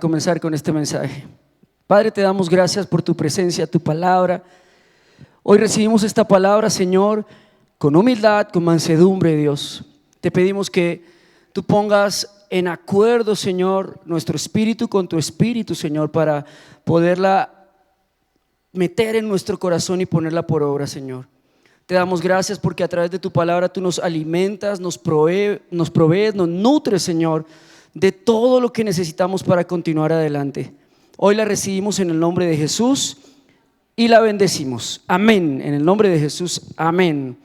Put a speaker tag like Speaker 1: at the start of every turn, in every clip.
Speaker 1: Comenzar con este mensaje. Padre, te damos gracias por tu presencia, tu palabra. Hoy recibimos esta palabra, Señor, con humildad, con mansedumbre, Dios. Te pedimos que tú pongas en acuerdo, Señor, nuestro espíritu con tu espíritu, Señor, para poderla meter en nuestro corazón y ponerla por obra, Señor. Te damos gracias porque a través de tu palabra tú nos alimentas, nos provees, nos nutres, Señor, de todo lo que necesitamos para continuar adelante. Hoy la recibimos en el nombre de Jesús y la bendecimos. Amén. En el nombre de Jesús, amén.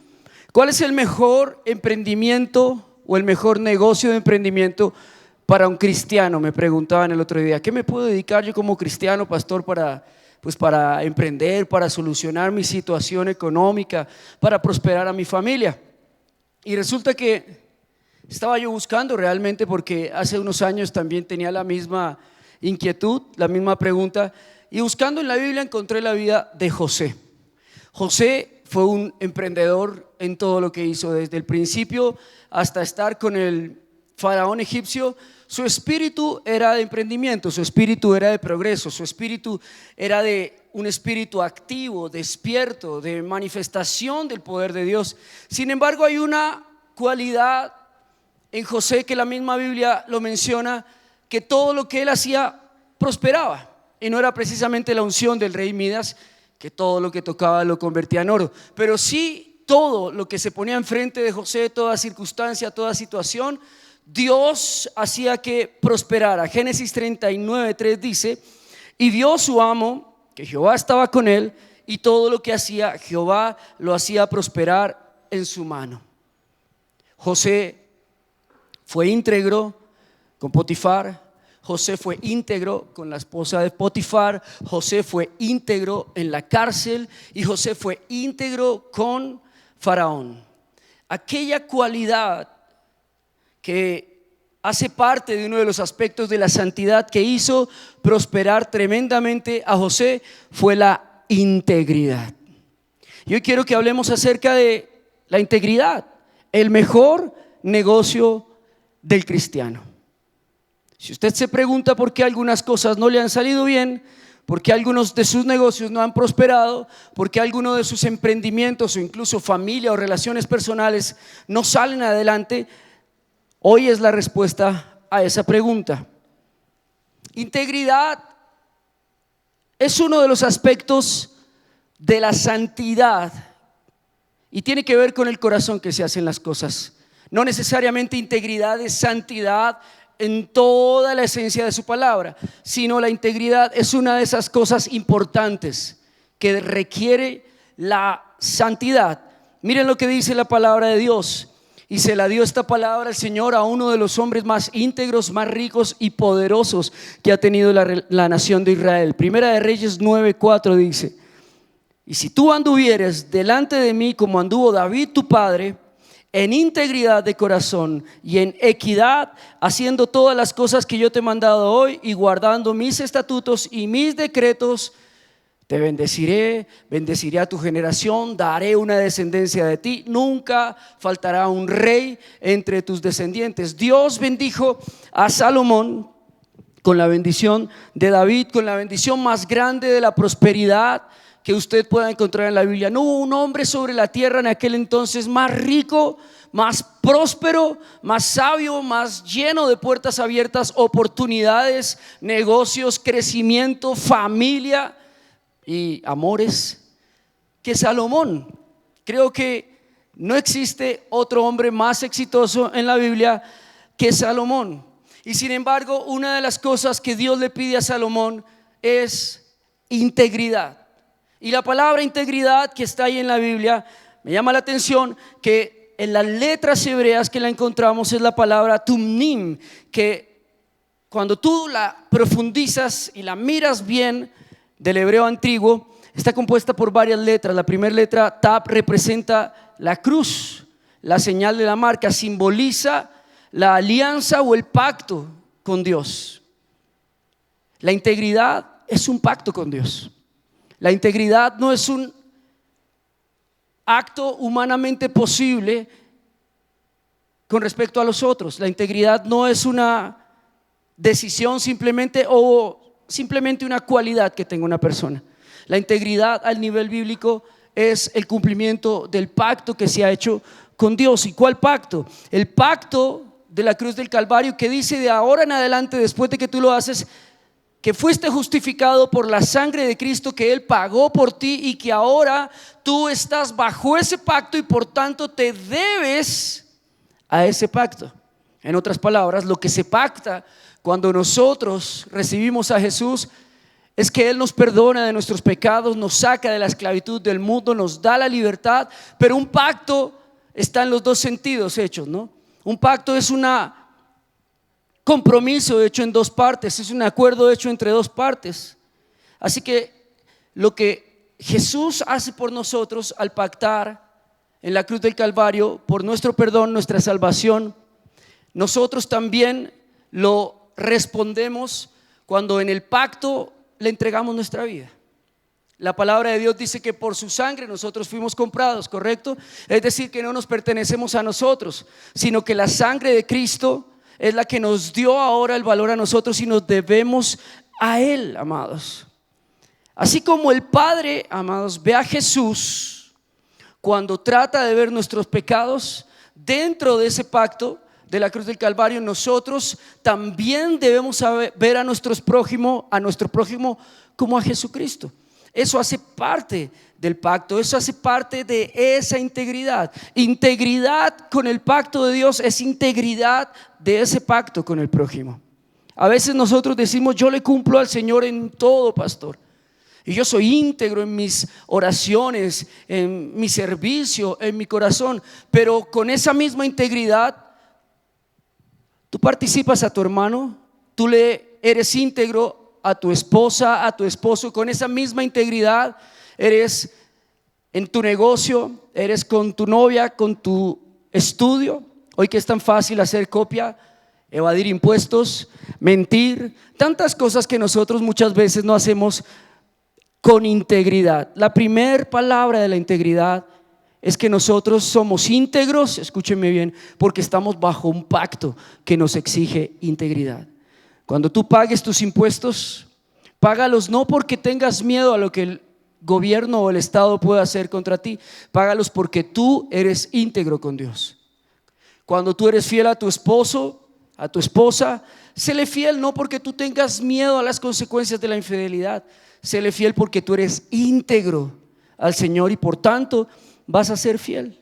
Speaker 1: ¿Cuál es el mejor emprendimiento o el mejor negocio de emprendimiento para un cristiano? Me preguntaban el otro día. ¿Qué me puedo dedicar yo como cristiano, pastor, para emprender, para solucionar mi situación económica, para prosperar a mi familia? Y resulta que estaba yo buscando realmente, porque hace unos años también tenía la misma inquietud, la misma pregunta, y buscando en la Biblia encontré la vida de José. José fue un emprendedor en todo lo que hizo, desde el principio hasta estar con el faraón egipcio. Su espíritu era de emprendimiento, su espíritu era de progreso, su espíritu era de un espíritu activo, despierto, de manifestación del poder de Dios. Sin embargo, hay una cualidad en José que la misma Biblia lo menciona, que todo lo que él hacía prosperaba, y no era precisamente la unción del rey Midas, que todo lo que tocaba lo convertía en oro, pero sí todo lo que se ponía enfrente de José, toda circunstancia, toda situación, Dios hacía que prosperara. Génesis 39:3 dice: y vio su amo que Jehová estaba con él, y todo lo que hacía Jehová lo hacía prosperar en su mano. José fue íntegro con Potifar, José fue íntegro con la esposa de Potifar, José fue íntegro en la cárcel y José fue íntegro con Faraón. Aquella cualidad que hace parte de uno de los aspectos de la santidad que hizo prosperar tremendamente a José fue la integridad. Y hoy quiero que hablemos acerca de la integridad, el mejor negocio del cristiano. Si usted se pregunta por qué algunas cosas no le han salido bien, por qué algunos de sus negocios no han prosperado, por qué algunos de sus emprendimientos o incluso familia o relaciones personales no salen adelante, hoy es la respuesta a esa pregunta. Integridad es uno de los aspectos de la santidad y tiene que ver con el corazón que se hacen las cosas. No necesariamente integridad es santidad en toda la esencia de su palabra, sino la integridad es una de esas cosas importantes que requiere la santidad. Miren lo que dice la palabra de Dios. Y se la dio esta palabra el Señor a uno de los hombres más íntegros, más ricos y poderosos que ha tenido la nación de Israel. Primera de Reyes 9:4 dice: y si tú anduvieres delante de mí como anduvo David tu padre, en integridad de corazón y en equidad, haciendo todas las cosas que yo te he mandado hoy y guardando mis estatutos y mis decretos, te bendeciré, bendeciré a tu generación, daré una descendencia de ti, nunca faltará un rey entre tus descendientes. Dios bendijo a Salomón con la bendición de David, con la bendición más grande de la prosperidad que usted pueda encontrar en la Biblia. No hubo un hombre sobre la tierra en aquel entonces más rico, más próspero, más sabio, más lleno de puertas abiertas, oportunidades, negocios, crecimiento, familia y amores que Salomón. Creo que no existe otro hombre más exitoso en la Biblia que Salomón. Y sin embargo, una de las cosas que Dios le pide a Salomón es integridad. Y la palabra integridad que está ahí en la Biblia, me llama la atención que en las letras hebreas que la encontramos es la palabra tumnim, que cuando tú la profundizas y la miras bien del hebreo antiguo, está compuesta por varias letras. La primera letra, Tab, representa la cruz, la señal de la marca, simboliza la alianza o el pacto con Dios. La integridad es un pacto con Dios. La integridad no es un acto humanamente posible con respecto a los otros. La integridad no es una decisión simplemente o simplemente una cualidad que tenga una persona. La integridad al nivel bíblico es el cumplimiento del pacto que se ha hecho con Dios. ¿Y cuál pacto? El pacto de la cruz del Calvario, que dice de ahora en adelante, después de que tú lo haces, que fuiste justificado por la sangre de Cristo, que Él pagó por ti y que ahora tú estás bajo ese pacto y por tanto te debes a ese pacto. En otras palabras, lo que se pacta cuando nosotros recibimos a Jesús es que Él nos perdona de nuestros pecados, nos saca de la esclavitud del mundo, nos da la libertad. Pero un pacto está en los dos sentidos hechos, ¿no? Un pacto es un compromiso hecho en dos partes, es un acuerdo hecho entre dos partes. Así que lo que Jesús hace por nosotros al pactar en la cruz del Calvario por nuestro perdón, nuestra salvación, nosotros también lo respondemos cuando en el pacto le entregamos nuestra vida. La palabra de Dios dice que por su sangre nosotros fuimos comprados, ¿correcto? Es decir, que no nos pertenecemos a nosotros, sino que la sangre de Cristo es la que nos dio ahora el valor a nosotros y nos debemos a Él, amados. Así como el Padre, amados, ve a Jesús cuando trata de ver nuestros pecados dentro de ese pacto de la cruz del Calvario, nosotros también debemos ver a nuestro prójimo como a Jesucristo. Eso hace parte del pacto, eso hace parte de esa integridad. Integridad con el pacto de Dios es integridad de ese pacto con el prójimo. A veces nosotros decimos: yo le cumplo al Señor en todo, pastor, y yo soy íntegro en mis oraciones, en mi servicio, en mi corazón. Pero con esa misma integridad tú participas a tu hermano, tú le eres íntegro a tu esposa, a tu esposo. Con esa misma integridad eres en tu negocio, eres con tu novia, con tu estudio. Hoy que es tan fácil hacer copia, evadir impuestos, mentir, tantas cosas que nosotros muchas veces no hacemos con integridad. La primera palabra de la integridad es que nosotros somos íntegros, escúchenme bien, porque estamos bajo un pacto que nos exige integridad. Cuando tú pagues tus impuestos, págalos no porque tengas miedo a lo que el gobierno o el Estado pueda hacer contra ti, págalos porque tú eres íntegro con Dios. Cuando tú eres fiel a tu esposo, a tu esposa, séle fiel no porque tú tengas miedo a las consecuencias de la infidelidad, séle fiel porque tú eres íntegro al Señor y por tanto vas a ser fiel.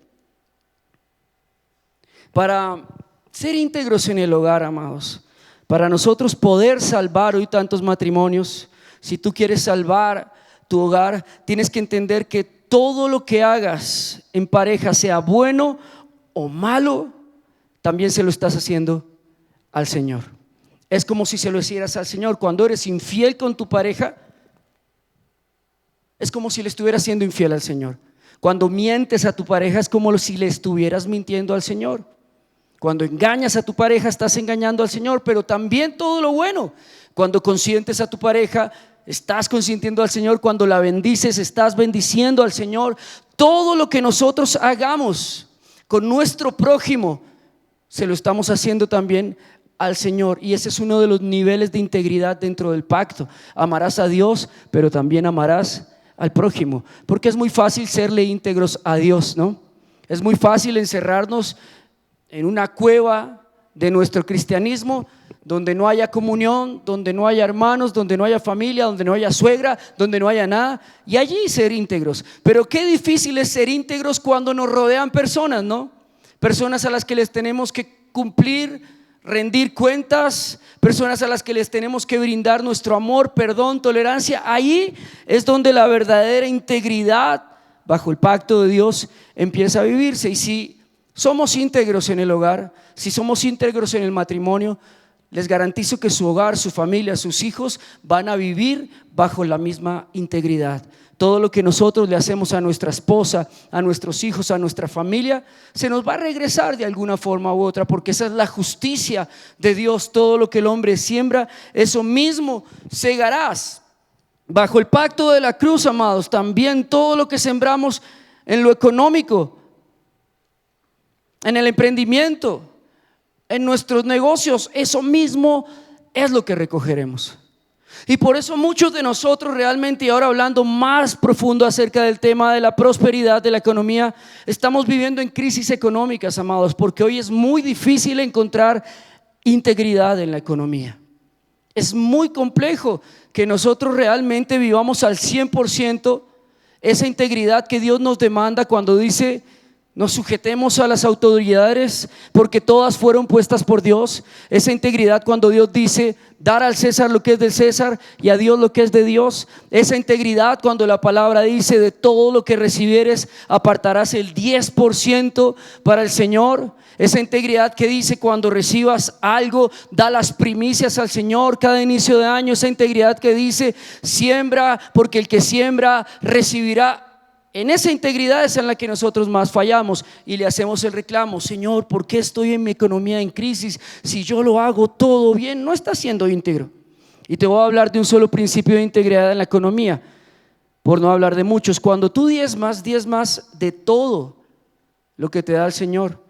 Speaker 1: Para ser íntegros en el hogar, amados, para nosotros poder salvar hoy tantos matrimonios, si tú quieres salvar tu hogar, tienes que entender que todo lo que hagas en pareja, sea bueno o malo, también se lo estás haciendo al Señor. Es como si se lo hicieras al Señor. Cuando eres infiel con tu pareja, es como si le estuvieras siendo infiel al Señor. Cuando mientes a tu pareja, es como si le estuvieras mintiendo al Señor. Cuando engañas a tu pareja, estás engañando al Señor. Pero también todo lo bueno, cuando consientes a tu pareja, estás consintiendo al Señor. Cuando la bendices, estás bendiciendo al Señor. Todo lo que nosotros hagamos con nuestro prójimo, se lo estamos haciendo también al Señor. Y ese es uno de los niveles de integridad dentro del pacto. Amarás a Dios, pero también amarás al prójimo, porque es muy fácil serle íntegros a Dios, ¿no? Es muy fácil encerrarnos en una cueva de nuestro cristianismo, donde no haya comunión, donde no haya hermanos, donde no haya familia, donde no haya suegra, donde no haya nada, y allí ser íntegros. Pero qué difícil es ser íntegros cuando nos rodean personas, ¿no? Personas a las que les tenemos que cumplir, rendir cuentas, personas a las que les tenemos que brindar nuestro amor, perdón, tolerancia. Ahí es donde la verdadera integridad bajo el pacto de Dios empieza a vivirse. Y si somos íntegros en el hogar, si somos íntegros en el matrimonio, les garantizo que su hogar, su familia, sus hijos van a vivir bajo la misma integridad. Todo lo que nosotros le hacemos a nuestra esposa, a nuestros hijos, a nuestra familia, se nos va a regresar de alguna forma u otra, porque esa es la justicia de Dios. Todo lo que el hombre siembra, eso mismo segarás. Bajo el pacto de la cruz, amados, también todo lo que sembramos en lo económico, en el emprendimiento, en nuestros negocios, eso mismo es lo que recogeremos. Y por eso muchos de nosotros realmente, y ahora hablando más profundo acerca del tema de la prosperidad, de la economía, estamos viviendo en crisis económicas, amados, porque hoy es muy difícil encontrar integridad en la economía. Es muy complejo que nosotros realmente vivamos al 100% esa integridad que Dios nos demanda cuando dice: nos sujetemos a las autoridades porque todas fueron puestas por Dios. Esa integridad cuando Dios dice: dar al César lo que es del César y a Dios lo que es de Dios. Esa integridad cuando la palabra dice: de todo lo que recibieres apartarás el 10% para el Señor. Esa integridad que dice: cuando recibas algo, da las primicias al Señor cada inicio de año. Esa integridad que dice: siembra, porque el que siembra recibirá. En esa integridad es en la que nosotros más fallamos y le hacemos el reclamo: Señor, ¿por qué estoy en mi economía en crisis? Si yo lo hago todo bien, no está siendo íntegro. Y te voy a hablar de un solo principio de integridad en la economía, por no hablar de muchos. Cuando tú diezmas de todo lo que te da el Señor,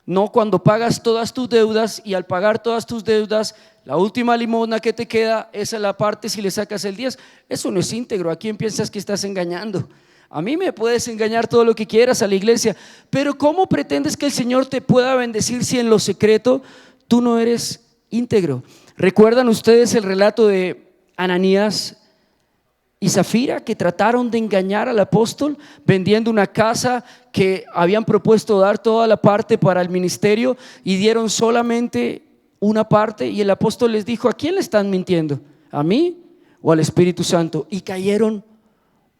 Speaker 1: no cuando pagas todas tus deudas y al pagar todas tus deudas, la última limosna que te queda, esa la parte si le sacas el 10. Eso no es íntegro. ¿A quién piensas que estás engañando? A mí me puedes engañar todo lo que quieras, a la iglesia, pero ¿cómo pretendes que el Señor te pueda bendecir si en lo secreto tú no eres íntegro? ¿Recuerdan ustedes el relato de Ananías y Zafira, que trataron de engañar al apóstol vendiendo una casa que habían propuesto dar toda la parte para el ministerio y dieron solamente una parte? Y el apóstol les dijo: ¿a quién le están mintiendo? ¿A mí o al Espíritu Santo? Y cayeron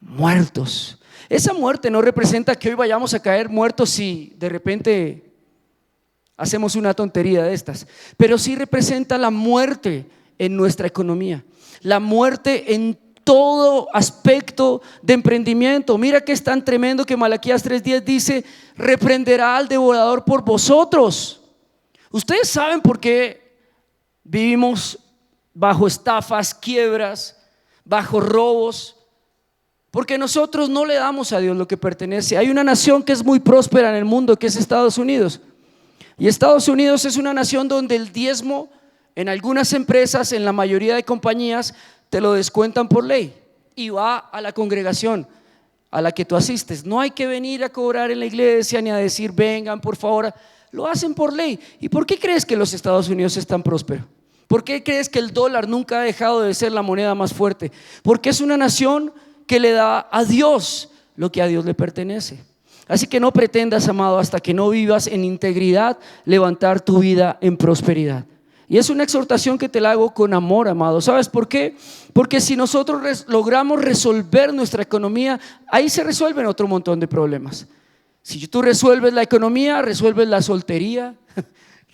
Speaker 1: muertos. Esa muerte no representa que hoy vayamos a caer muertos si de repente hacemos una tontería de estas, pero sí representa la muerte en nuestra economía, la muerte en todo aspecto de emprendimiento. Mira que es tan tremendo que Malaquías 3:10 dice: reprenderá al devorador por vosotros. Ustedes saben por qué vivimos bajo estafas, quiebras, bajo robos. Porque nosotros no le damos a Dios lo que pertenece. Hay una nación que es muy próspera en el mundo, que es Estados Unidos. Y Estados Unidos es una nación donde el diezmo, en algunas empresas, en la mayoría de compañías, te lo descuentan por ley y va a la congregación a la que tú asistes. No hay que venir a cobrar en la iglesia ni a decir: vengan por favor. Lo hacen por ley. ¿Y por qué crees que los Estados Unidos es tan próspero? ¿Por qué crees que el dólar nunca ha dejado de ser la moneda más fuerte? Porque es una nación que le da a Dios lo que a Dios le pertenece. Así que no pretendas, amado, hasta que no vivas en integridad, levantar tu vida en prosperidad. Y es una exhortación que te la hago con amor, amado. ¿Sabes por qué? Porque si nosotros logramos resolver nuestra economía, ahí se resuelven otro montón de problemas. Si tú resuelves la economía, resuelves la soltería,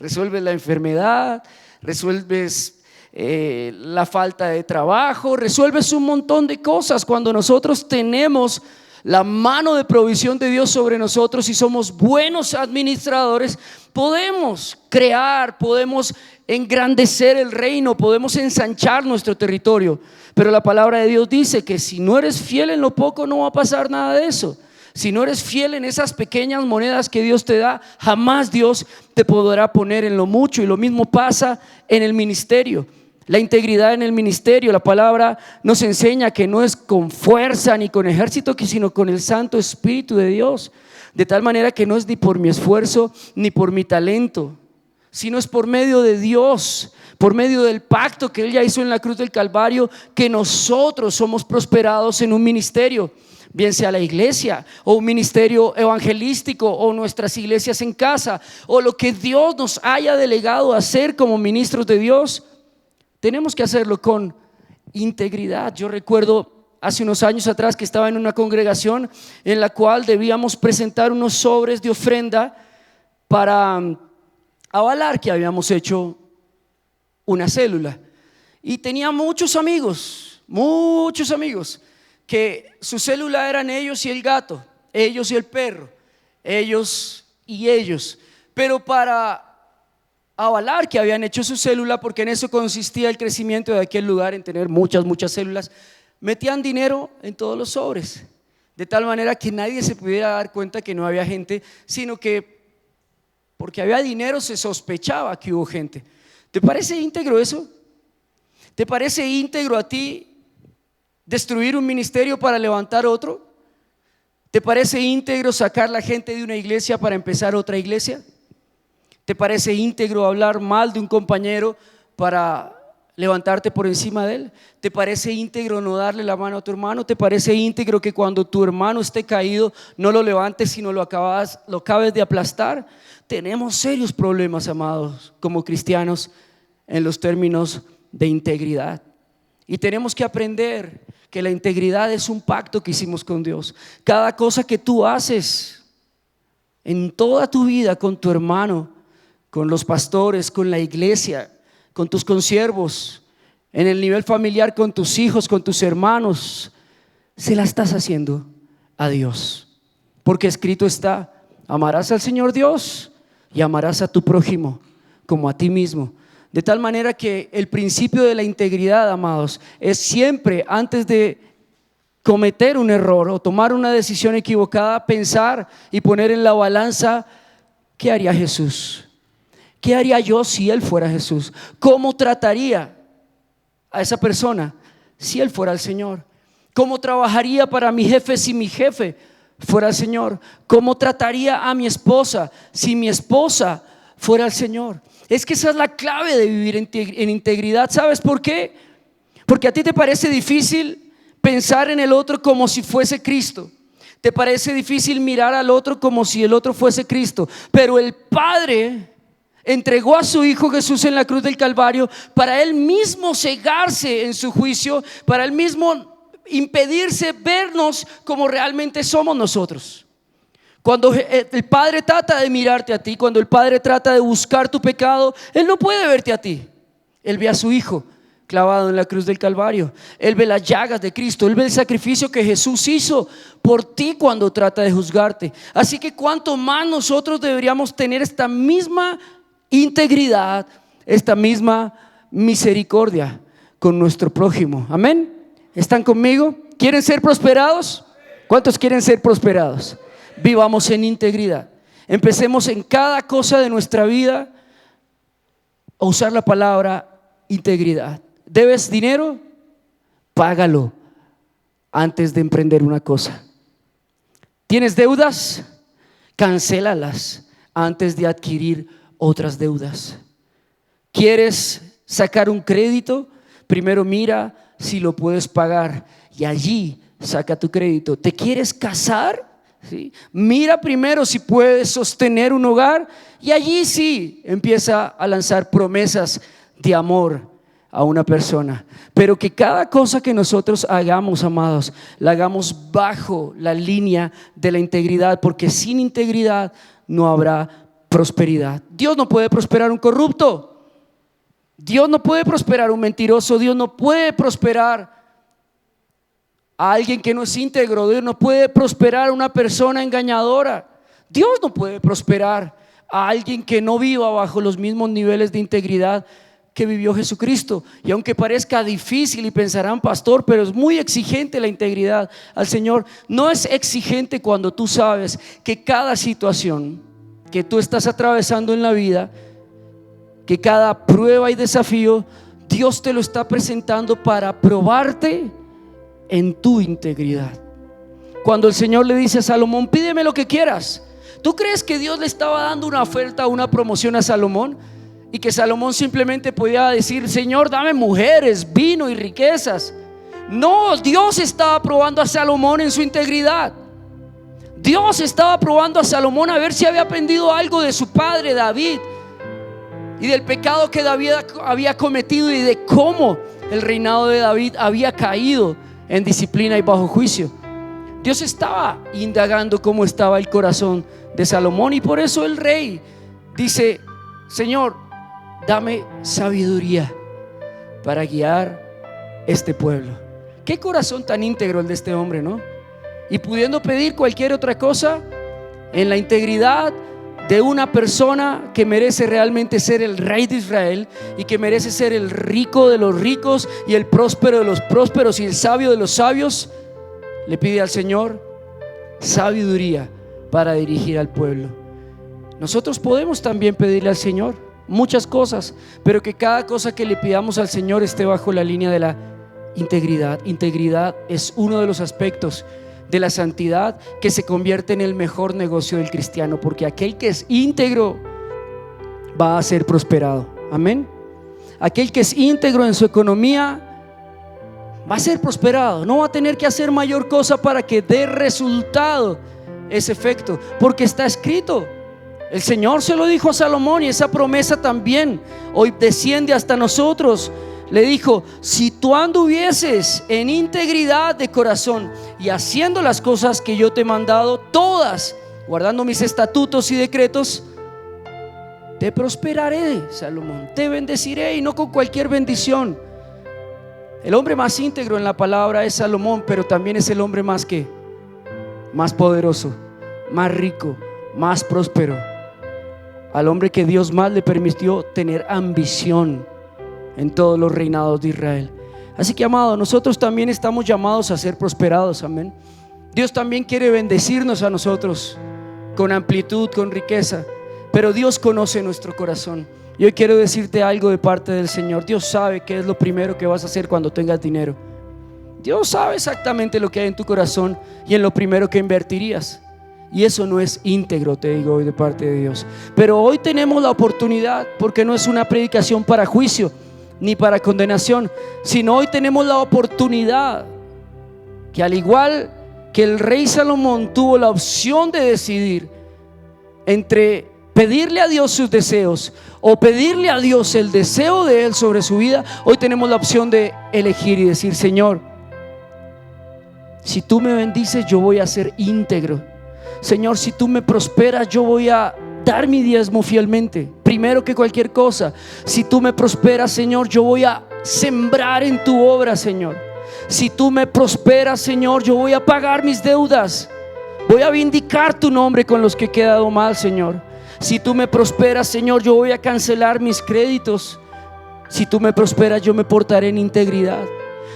Speaker 1: resuelves la enfermedad, resuelves la falta de trabajo, resuelves un montón de cosas. Cuando nosotros tenemos la mano de provisión de Dios sobre nosotros y somos buenos administradores, podemos crear, podemos engrandecer el reino, podemos ensanchar nuestro territorio. Pero la palabra de Dios dice que si no eres fiel en lo poco, no va a pasar nada de eso. Si no eres fiel en esas pequeñas monedas que Dios te da, jamás Dios te podrá poner en lo mucho. Y lo mismo pasa en el ministerio. La integridad en el ministerio, la palabra nos enseña que no es con fuerza ni con ejército, sino con el Santo Espíritu de Dios. De tal manera que no es ni por mi esfuerzo ni por mi talento, sino es por medio de Dios, por medio del pacto que Él ya hizo en la cruz del Calvario, que nosotros somos prosperados en un ministerio, bien sea la iglesia o un ministerio evangelístico o nuestras iglesias en casa o lo que Dios nos haya delegado a hacer como ministros de Dios. Tenemos que hacerlo con integridad. Yo recuerdo hace unos años atrás que estaba en una congregación en la cual debíamos presentar unos sobres de ofrenda para avalar que habíamos hecho una célula. Y tenía muchos amigos que su célula eran ellos y el gato, ellos y el perro, ellos y ellos. Pero para avalar que habían hecho su célula, porque en eso consistía el crecimiento de aquel lugar, en tener muchas células, metían dinero en todos los sobres, de tal manera que nadie se pudiera dar cuenta que no había gente, sino que porque había dinero se sospechaba que hubo gente. ¿Te parece íntegro eso? ¿Te parece íntegro a ti destruir un ministerio para levantar otro? ¿Te parece íntegro sacar la gente de una iglesia para empezar otra iglesia? ¿Te parece íntegro hablar mal de un compañero para levantarte por encima de él? ¿Te parece íntegro no darle la mano a tu hermano? ¿Te parece íntegro que cuando tu hermano esté caído no lo levantes sino lo acabes de aplastar? Tenemos serios problemas, amados, como cristianos en los términos de integridad. Y tenemos que aprender que la integridad es un pacto que hicimos con Dios. Cada cosa que tú haces en toda tu vida con tu hermano, con los pastores, con la iglesia, con tus consiervos, en el nivel familiar con tus hijos, con tus hermanos, se la estás haciendo a Dios. Porque escrito está: amarás al Señor Dios y amarás a tu prójimo como a ti mismo. De tal manera que el principio de la integridad, amados, es siempre antes de cometer un error o tomar una decisión equivocada, pensar y poner en la balanza: ¿qué haría Jesús? ¿Qué haría yo si Él fuera Jesús? ¿Cómo trataría a esa persona si Él fuera el Señor? ¿Cómo trabajaría para mi jefe si mi jefe fuera el Señor? ¿Cómo trataría a mi esposa si mi esposa fuera el Señor? Es que esa es la clave de vivir en integridad. ¿Sabes por qué? Porque a ti te parece difícil pensar en el otro como si fuese Cristo. Te parece difícil mirar al otro como si el otro fuese Cristo. Pero el Padre entregó a su Hijo Jesús en la cruz del Calvario para Él mismo cegarse en su juicio, para Él mismo impedirse vernos como realmente somos nosotros. Cuando el Padre trata de mirarte a ti, cuando el Padre trata de buscar tu pecado, Él no puede verte a ti. Él ve a su Hijo clavado en la cruz del Calvario. Él ve las llagas de Cristo. Él ve el sacrificio que Jesús hizo por ti cuando trata de juzgarte. Así que cuánto más nosotros deberíamos tener esta misma integridad, esta misma misericordia con nuestro prójimo. Amén. ¿Están conmigo? ¿Quieren ser prosperados? ¿Cuántos quieren ser prosperados? Vivamos en integridad. Empecemos en cada cosa de nuestra vida a usar la palabra integridad. ¿Debes dinero? Págalo antes de emprender una cosa. ¿Tienes deudas? Cancélalas antes de adquirir otras deudas. ¿Quieres sacar un crédito? Primero mira si lo puedes pagar y allí saca tu crédito. ¿Te quieres casar? ¿Sí? Mira primero si puedes sostener un hogar y allí sí empieza a lanzar promesas de amor a una persona. Pero que cada cosa que nosotros hagamos, amados, la hagamos bajo la línea de la integridad, porque sin integridad no habrá prosperidad. Dios no puede prosperar un corrupto, Dios no puede prosperar un mentiroso, Dios no puede prosperar a alguien que no es íntegro, Dios no puede prosperar a una persona engañadora, Dios no puede prosperar a alguien que no viva bajo los mismos niveles de integridad que vivió Jesucristo. Y aunque parezca difícil y pensarán: pastor, pero es muy exigente la integridad al Señor. No es exigente cuando tú sabes que cada situación que tú estás atravesando en la vida, que cada prueba y desafío, Dios te lo está presentando para probarte en tu integridad. Cuando el Señor le dice a Salomón: pídeme lo que quieras, ¿tú crees que Dios le estaba dando una oferta, una promoción a Salomón? Y que Salomón simplemente podía decir: Señor, dame mujeres, vino y riquezas. No, Dios estaba probando a Salomón en su integridad. Dios estaba probando a Salomón a ver si había aprendido algo de su padre David y del pecado que David había cometido y de cómo el reinado de David había caído en disciplina y bajo juicio. Dios estaba indagando cómo estaba el corazón de Salomón, y por eso el rey dice: Señor, dame sabiduría para guiar este pueblo. Qué corazón tan íntegro el de este hombre, ¿no? Y pudiendo pedir cualquier otra cosa, en la integridad de una persona que merece realmente ser el rey de Israel y que merece ser el rico de los ricos y el próspero de los prósperos y el sabio de los sabios, le pide al Señor sabiduría para dirigir al pueblo. Nosotros podemos también pedirle al Señor muchas cosas, pero que cada cosa que le pidamos al Señor esté bajo la línea de la integridad. Integridad es uno de los aspectos de la santidad que se convierte en el mejor negocio del cristiano, porque aquel que es íntegro va a ser prosperado. Amén. Aquel que es íntegro en su economía va a ser prosperado, no va a tener que hacer mayor cosa para que dé resultado ese efecto, porque está escrito. El Señor se lo dijo a Salomón, y esa promesa también hoy desciende hasta nosotros. Le dijo: si tú anduvieses en integridad de corazón y haciendo las cosas que yo te he mandado, todas, guardando mis estatutos y decretos, te prosperaré, Salomón, te bendeciré, y no con cualquier bendición. El hombre más íntegro en la palabra es Salomón, pero también es el hombre más poderoso, más rico, más próspero, al hombre que Dios más le permitió tener ambición en todos los reinados de Israel. Así que, amado, nosotros también estamos llamados a ser prosperados. Amén. Dios también quiere bendecirnos a nosotros con amplitud, con riqueza, pero Dios conoce nuestro corazón. Y hoy quiero decirte algo de parte del Señor. Dios sabe qué es lo primero que vas a hacer cuando tengas dinero. Dios sabe exactamente lo que hay en tu corazón y en lo primero que invertirías. Y eso no es íntegro, te digo hoy de parte de Dios. Pero hoy tenemos la oportunidad, porque no es una predicación para juicio ni para condenación, sino hoy tenemos la oportunidad que, al igual que el rey Salomón tuvo la opción de decidir entre pedirle a Dios sus deseos o pedirle a Dios el deseo de Él sobre su vida, hoy tenemos la opción de elegir y decir: Señor, si tú me bendices, yo voy a ser íntegro. Señor, si tú me prosperas, yo voy a dar mi diezmo fielmente, primero que cualquier cosa. Si tú me prosperas, Señor, yo voy a sembrar en tu obra, Señor. Si tú me prosperas, Señor, yo voy a pagar mis deudas. Voy a vindicar tu nombre con los que he quedado mal, Señor. Si tú me prosperas, Señor, yo voy a cancelar mis créditos. Si tú me prosperas, yo me portaré en integridad.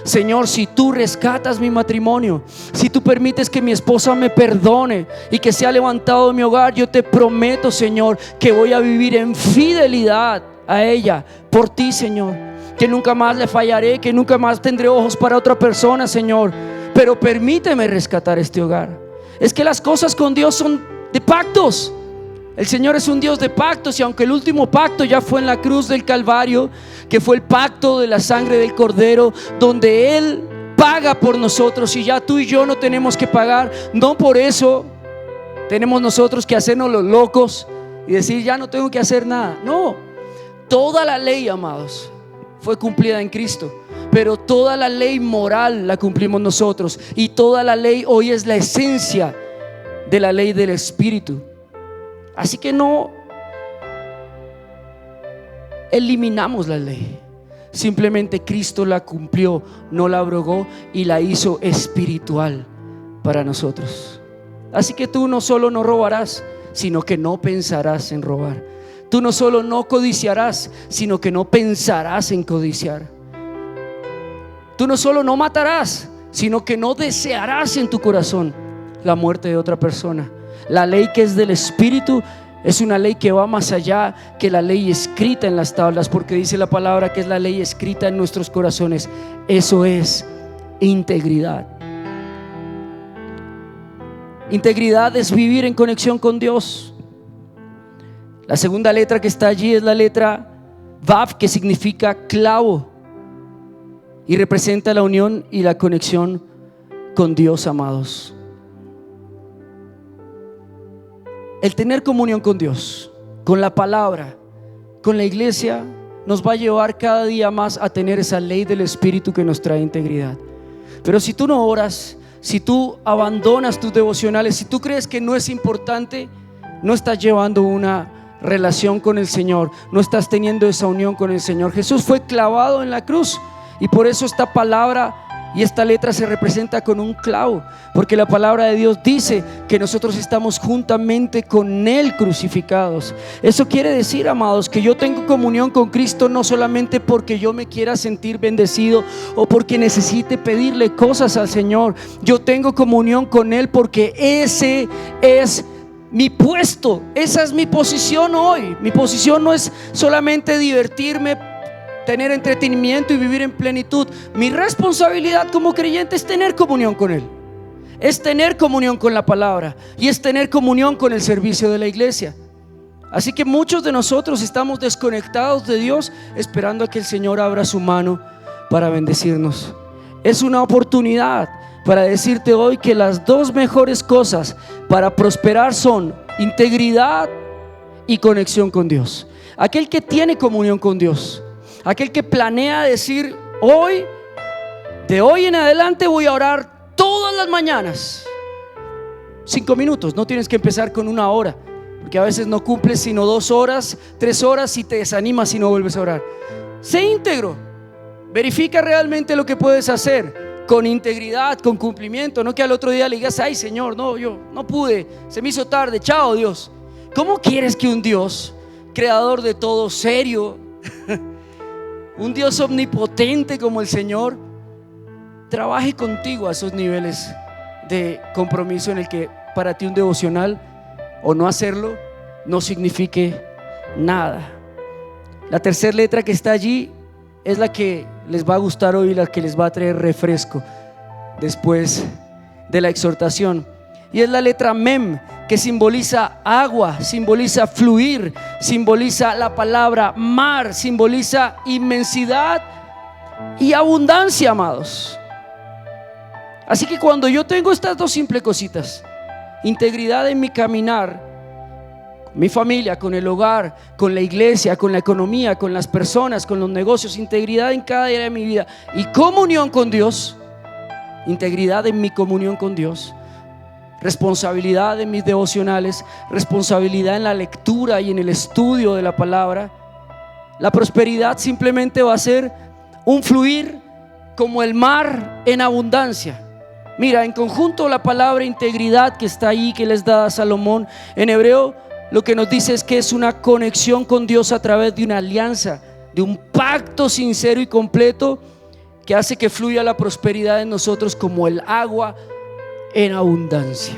Speaker 1: Señor, si tú rescatas mi matrimonio, si tú permites que mi esposa me perdone y que se ha levantado de mi hogar, yo te prometo, Señor, que voy a vivir en fidelidad a ella por ti, Señor. Que nunca más le fallaré, que nunca más tendré ojos para otra persona, Señor. Pero permíteme rescatar este hogar. Es que las cosas con Dios son de pactos. El Señor es un Dios de pactos, y aunque el último pacto ya fue en la cruz del Calvario, que fue el pacto de la sangre del Cordero, donde Él paga por nosotros, y ya tú y yo no tenemos que pagar, no por eso tenemos nosotros que hacernos los locos y decir: ya no tengo que hacer nada. No, toda la ley, amados, fue cumplida en Cristo, pero toda la ley moral la cumplimos nosotros, y toda la ley hoy es la esencia de la ley del Espíritu. Así que no eliminamos la ley, simplemente Cristo la cumplió, no la abrogó y la hizo espiritual para nosotros. Así que tú no solo no robarás, sino que no pensarás en robar. Tú no solo no codiciarás, sino que no pensarás en codiciar. Tú no solo no matarás, sino que no desearás en tu corazón la muerte de otra persona. La ley que es del Espíritu es una ley que va más allá que la ley escrita en las tablas, porque dice la palabra que es la ley escrita en nuestros corazones. Eso es integridad. Integridad es vivir en conexión con Dios. La segunda letra que está allí es la letra Vav, que significa clavo, y representa la unión y la conexión con Dios, amados. El tener comunión con Dios, con la palabra, con la iglesia, nos va a llevar cada día más a tener esa ley del Espíritu que nos trae integridad. Pero si tú no oras, si tú abandonas tus devocionales, si tú crees que no es importante, no estás llevando una relación con el Señor, no estás teniendo esa unión con el Señor. Jesús fue clavado en la cruz, y por eso esta palabra y esta letra se representa con un clavo, porque la palabra de Dios dice que nosotros estamos juntamente con Él crucificados. Eso quiere decir, amados, que yo tengo comunión con Cristo no solamente porque yo me quiera sentir bendecido o porque necesite pedirle cosas al Señor. Yo tengo comunión con Él porque ese es mi puesto, esa es mi posición hoy. Mi posición no es solamente divertirme, tener entretenimiento y vivir en plenitud. Mi responsabilidad como creyente es tener comunión con Él, es tener comunión con la palabra y es tener comunión con el servicio de la iglesia. Así que muchos de nosotros estamos desconectados de Dios, esperando a que el Señor abra su mano para bendecirnos. Es una oportunidad para decirte hoy que las dos mejores cosas para prosperar son integridad y conexión con Dios. Aquel que tiene comunión con Dios, aquel que planea decir: hoy, de hoy en adelante voy a orar todas las mañanas 5 minutos. No tienes que empezar con 1 hora, porque a veces no cumples sino 2 horas, 3 horas y te desanimas y no vuelves a orar. Sé íntegro, verifica realmente lo que puedes hacer con integridad, con cumplimiento. No que al otro día le digas: ay Señor, no, yo no pude, se me hizo tarde, chao Dios. ¿Cómo quieres que un Dios creador de todo, serio, un Dios omnipotente como el Señor, trabaje contigo a esos niveles de compromiso en el que para ti un devocional o no hacerlo no signifique nada? La tercera letra que está allí es la que les va a gustar hoy, la que les va a traer refresco después de la exhortación, y es la letra Mem, que simboliza agua, simboliza fluir, simboliza la palabra mar, simboliza inmensidad y abundancia, amados. Así que cuando yo tengo estas dos simples cositas, integridad en mi caminar, mi familia, con el hogar, con la iglesia, con la economía, con las personas, con los negocios, integridad en cada área de mi vida y comunión con Dios, integridad en mi comunión con Dios, responsabilidad en mis devocionales, responsabilidad en la lectura y en el estudio de la palabra, la prosperidad simplemente va a ser un fluir como el mar en abundancia. Mira, en conjunto la palabra integridad que está ahí, que les da a Salomón en hebreo, lo que nos dice es que es una conexión con Dios a través de una alianza, de un pacto sincero y completo que hace que fluya la prosperidad en nosotros como el agua en abundancia.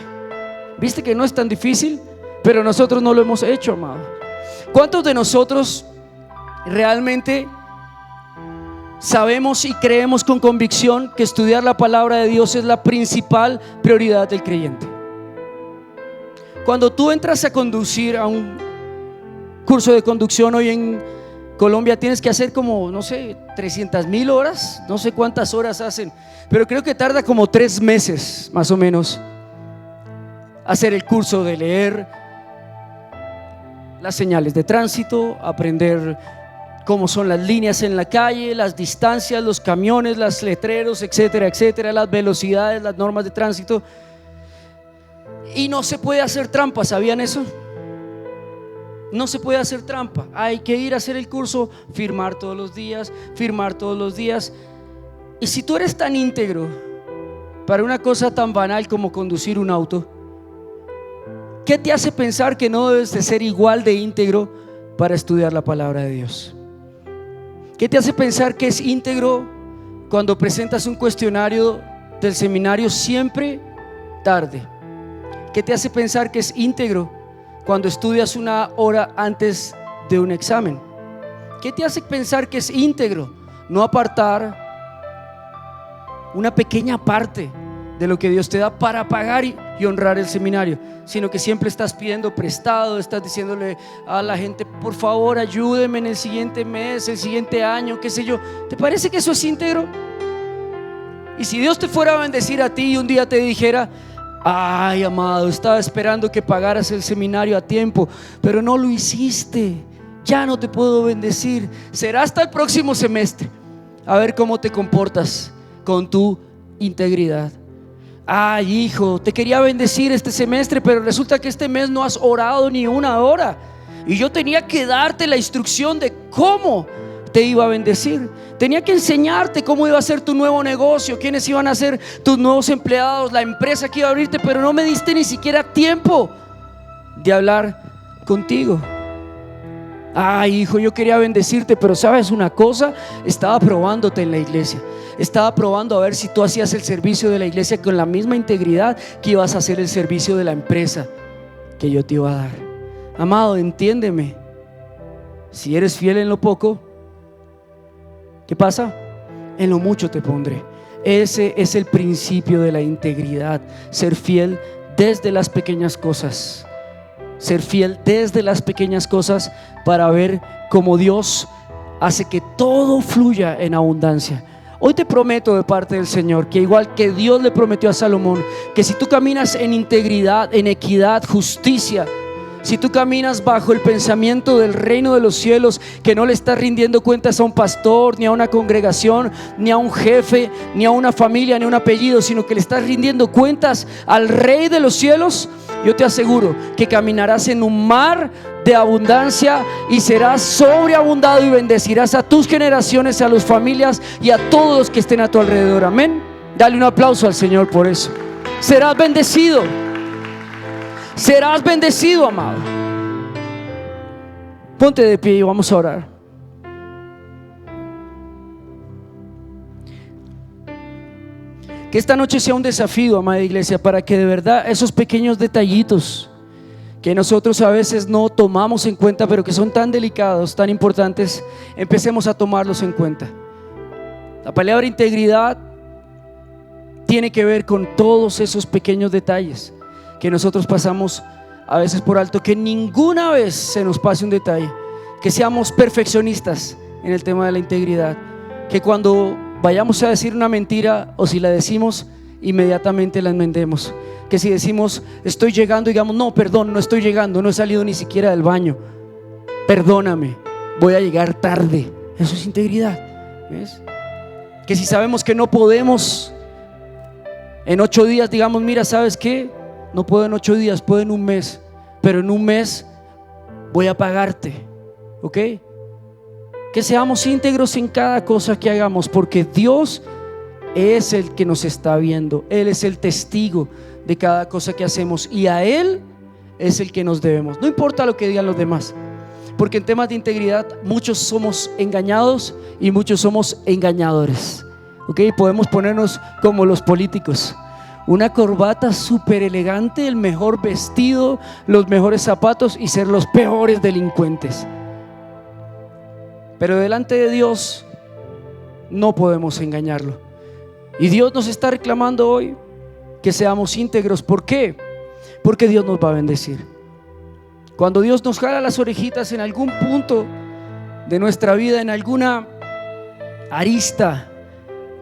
Speaker 1: ¿Viste que no es tan difícil? Pero nosotros no lo hemos hecho, amado. ¿Cuántos de nosotros realmente sabemos y creemos con convicción que estudiar la palabra de Dios es la principal prioridad del creyente? Cuando tú entras a conducir a un curso de conducción hoy en Colombia, tienes que hacer como, no sé, 300,000 horas, no sé cuántas horas hacen, pero creo que tarda como 3 meses más o menos hacer el curso de leer las señales de tránsito, aprender cómo son las líneas en la calle, las distancias, los camiones, los letreros, etcétera, etcétera, las velocidades, las normas de tránsito. Y no se puede hacer trampa, ¿sabían eso? No se puede hacer trampa. Hay que ir a hacer el curso, firmar todos los días, firmar todos los días. Y si tú eres tan íntegro para una cosa tan banal como conducir un auto, ¿qué te hace pensar que no debes de ser igual de íntegro para estudiar la palabra de Dios? ¿Qué te hace pensar que es íntegro cuando presentas un cuestionario del seminario siempre tarde? ¿Qué te hace pensar que es íntegro cuando estudias 1 hora antes de un examen? ¿Qué te hace pensar que es íntegro no apartar una pequeña parte de lo que Dios te da para pagar y honrar el seminario, sino que siempre estás pidiendo prestado, estás diciéndole a la gente: por favor ayúdeme en el siguiente mes, el siguiente año, qué sé yo? ¿Te parece que eso es íntegro? Y si Dios te fuera a bendecir a ti y un día te dijera: ay, amado, estaba esperando que pagaras el seminario a tiempo, pero no lo hiciste, ya no te puedo bendecir, será hasta el próximo semestre, a ver cómo te comportas con tu integridad. Ay, hijo, te quería bendecir este semestre, pero resulta que este mes no has orado ni 1 hora, y yo tenía que darte la instrucción de cómo te iba a bendecir. Tenía que enseñarte cómo iba a ser tu nuevo negocio, quiénes iban a ser tus nuevos empleados, la empresa que iba a abrirte, pero no me diste ni siquiera tiempo de hablar contigo. Ay, hijo, yo quería bendecirte, pero ¿sabes una cosa? Estaba probándote en la iglesia. Estaba probando a ver si tú hacías el servicio de la iglesia con la misma integridad que ibas a hacer el servicio de la empresa. que yo te iba a dar. Amado, entiéndeme. Si eres fiel en lo poco, ¿qué pasa? En lo mucho te pondré. Ese es el principio de la integridad. Ser fiel desde las pequeñas cosas. Ser fiel desde las pequeñas cosas para ver cómo Dios hace que todo fluya en abundancia. Hoy te prometo de parte del Señor que igual que Dios le prometió a Salomón, que si tú caminas en integridad, en equidad, justicia, si tú caminas bajo el pensamiento del reino de los cielos, que no le estás rindiendo cuentas a un pastor, ni a una congregación, ni a un jefe, ni a una familia, ni a un apellido, sino que le estás rindiendo cuentas al Rey de los cielos, yo te aseguro que caminarás en un mar de abundancia y serás sobreabundado y bendecirás a tus generaciones, a las familias y a todos los que estén a tu alrededor. Amén. Dale un aplauso al Señor por eso. Serás bendecido. Serás bendecido, amado. Ponte de pie y vamos a orar. Que esta noche sea un desafío, amada iglesia, para que de verdad esos pequeños detallitos que nosotros a veces no tomamos en cuenta, pero que son tan delicados, tan importantes, empecemos a tomarlos en cuenta. La palabra integridad tiene que ver con todos esos pequeños detalles que nosotros pasamos a veces por alto, que ninguna vez se nos pase un detalle, que seamos perfeccionistas en el tema de la integridad, que cuando vayamos a decir una mentira o si la decimos, inmediatamente la enmendemos, que si decimos estoy llegando, digamos no, perdón, no estoy llegando, no he salido ni siquiera del baño, perdóname, voy a llegar tarde. Eso es integridad. ¿Ves? Que si sabemos que no podemos en 8 días, digamos mira, ¿sabes qué? No puedo en 8 días, puedo en un mes, pero en un mes voy a pagarte, ¿ok? Que seamos íntegros en cada cosa que hagamos, porque Dios es el que nos está viendo. Él es el testigo de cada cosa que hacemos y a Él es el que nos debemos. No importa lo que digan los demás, porque en temas de integridad muchos somos engañados y muchos somos engañadores, ¿ok? Podemos ponernos como los políticos, una corbata súper elegante, el mejor vestido, los mejores zapatos y ser los peores delincuentes. Pero delante de Dios no podemos engañarlo. Y Dios nos está reclamando hoy que seamos íntegros. ¿Por qué? Porque Dios nos va a bendecir. Cuando Dios nos jala las orejitas en algún punto de nuestra vida, en alguna arista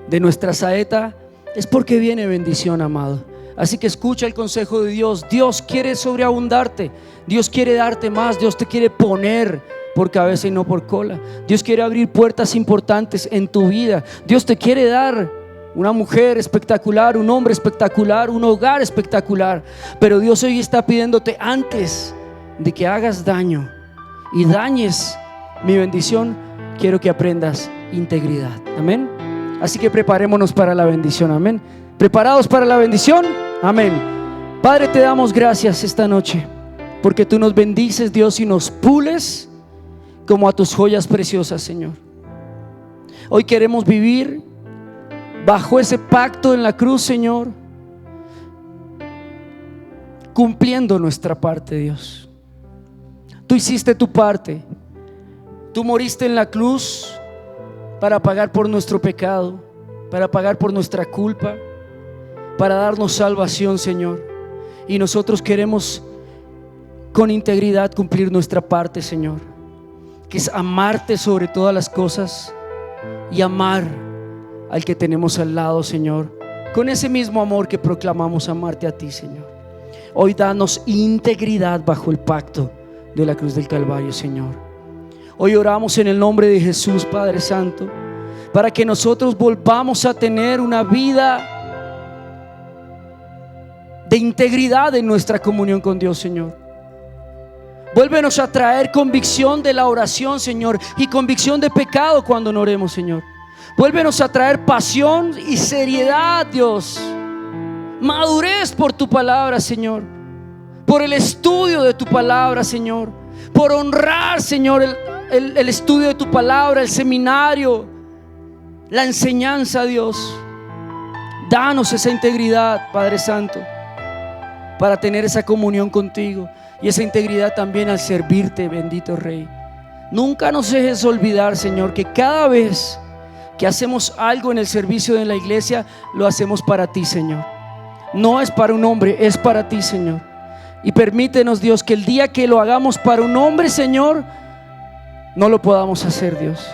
Speaker 1: de nuestra saeta, es porque viene bendición, amado. Así que escucha el consejo de Dios. Dios quiere sobreabundarte, Dios quiere darte más, Dios te quiere poner por cabeza y no por cola. Dios quiere abrir puertas importantes en tu vida. Dios te quiere dar una mujer espectacular, un hombre espectacular, un hogar espectacular. Pero Dios hoy está pidiéndote, antes de que hagas daño y dañes mi bendición, quiero que aprendas integridad. Amén. Así que preparémonos para la bendición. Amén. ¿Preparados para la bendición? Amén. Padre, te damos gracias esta noche porque tú nos bendices, Dios, y nos pules como a tus joyas preciosas, Señor. Hoy queremos vivir bajo ese pacto en la cruz, Señor, cumpliendo nuestra parte, Dios. Tú hiciste tu parte. Tú moriste en la cruz para pagar por nuestro pecado, para pagar por nuestra culpa, para darnos salvación, Señor. Y nosotros queremos con integridad cumplir nuestra parte, Señor, que es amarte sobre todas las cosas y amar al que tenemos al lado, Señor, con ese mismo amor que proclamamos amarte a ti, Señor. Hoy danos integridad bajo el pacto de la cruz del Calvario, Señor. Hoy oramos en el nombre de Jesús, Padre Santo, para que nosotros volvamos a tener una vida de integridad en nuestra comunión con Dios, Señor. Vuélvenos a traer convicción de la oración, Señor, y convicción de pecado cuando no oremos, Señor. Vuélvenos a traer pasión y seriedad, Dios. Madurez por tu palabra, Señor, por el estudio de tu palabra, Señor, por honrar, Señor, el estudio de tu palabra, el seminario, la enseñanza, Dios. Danos esa integridad, Padre Santo, para tener esa comunión contigo. y esa integridad también al servirte, bendito Rey. Nunca nos dejes olvidar, Señor, que cada vez que hacemos algo en el servicio de la iglesia, lo hacemos para ti, Señor. No es para un hombre, es para ti, Señor. Y permítenos, Dios, que el día que lo hagamos para un hombre, Señor, no lo podamos hacer, Dios.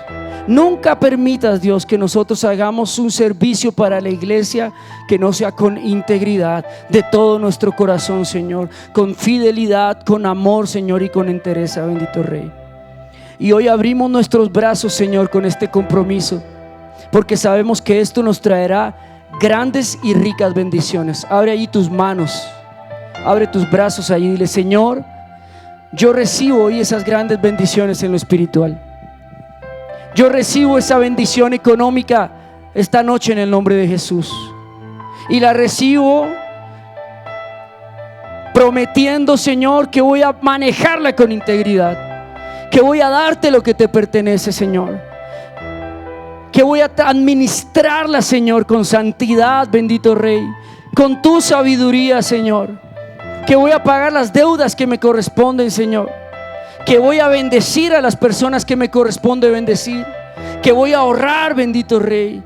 Speaker 1: Nunca permitas, Dios, que nosotros hagamos un servicio para la iglesia que no sea con integridad de todo nuestro corazón, Señor, con fidelidad, con amor, Señor, y con entereza, bendito Rey. Y hoy abrimos nuestros brazos, Señor, con este compromiso, porque sabemos que esto nos traerá grandes y ricas bendiciones. Abre ahí tus manos, abre tus brazos ahí, dile: Señor, yo recibo hoy esas grandes bendiciones en lo espiritual. Yo recibo esa bendición económica esta noche en el nombre de Jesús, y la recibo prometiendo, Señor, que voy a manejarla con integridad, que voy a darte lo que te pertenece, Señor, que voy a administrarla, Señor, con santidad, bendito Rey, con tu sabiduría, Señor, que voy a pagar las deudas que me corresponden, Señor, que voy a bendecir a las personas que me corresponde bendecir, que voy a ahorrar, bendito Rey,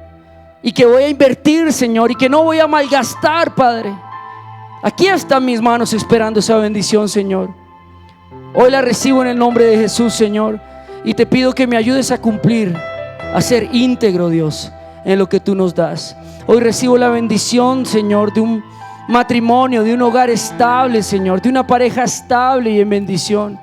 Speaker 1: y que voy a invertir, Señor, y que no voy a malgastar, Padre. Aquí están mis manos esperando esa bendición, Señor. Hoy la recibo en el nombre de Jesús, Señor, y te pido que me ayudes a cumplir, a ser íntegro, Dios, en lo que tú nos das. Hoy recibo la bendición, Señor, de un matrimonio, de un hogar estable, Señor, de una pareja estable y en bendición.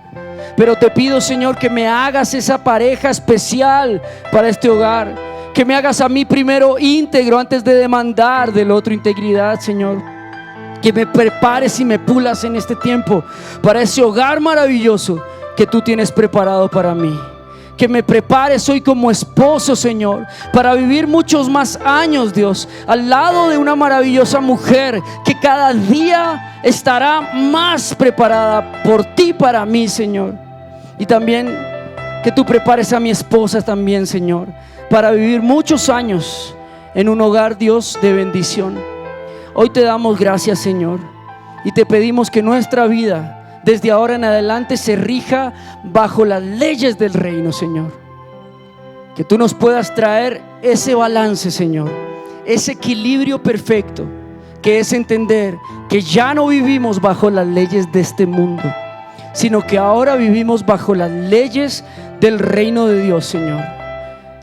Speaker 1: Pero te pido, Señor, que me hagas esa pareja especial para este hogar, que me hagas a mí primero íntegro antes de demandar del otro integridad, Señor. Que me prepares y me pulas en este tiempo para ese hogar maravilloso que tú tienes preparado para mí. Que me prepares hoy como esposo, Señor, para vivir muchos más años, Dios, al lado de una maravillosa mujer que cada día estará más preparada por ti para mí, Señor. Y también que tú prepares a mi esposa también, Señor, para vivir muchos años en un hogar, Dios, de bendición. Hoy te damos gracias, Señor, y te pedimos que nuestra vida desde ahora en adelante se rija bajo las leyes del reino, Señor. Que tú nos puedas traer ese balance, Señor, ese equilibrio perfecto, que es entender que ya no vivimos bajo las leyes de este mundo, sino que ahora vivimos bajo las leyes del reino de Dios, Señor.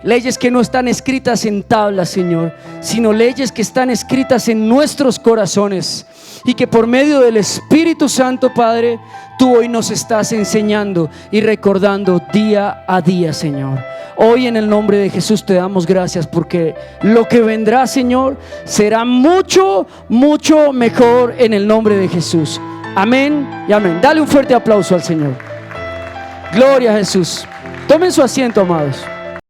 Speaker 1: Leyes que no están escritas en tablas, Señor, sino leyes que están escritas en nuestros corazones, y que por medio del Espíritu Santo, Padre, tú hoy nos estás enseñando y recordando día a día, Señor. Hoy en el nombre de Jesús te damos gracias, porque lo que vendrá, Señor, será mucho, mucho mejor en el nombre de Jesús. Amén y amén. Dale un fuerte aplauso al Señor. Gloria a Jesús. Tomen su asiento, amados.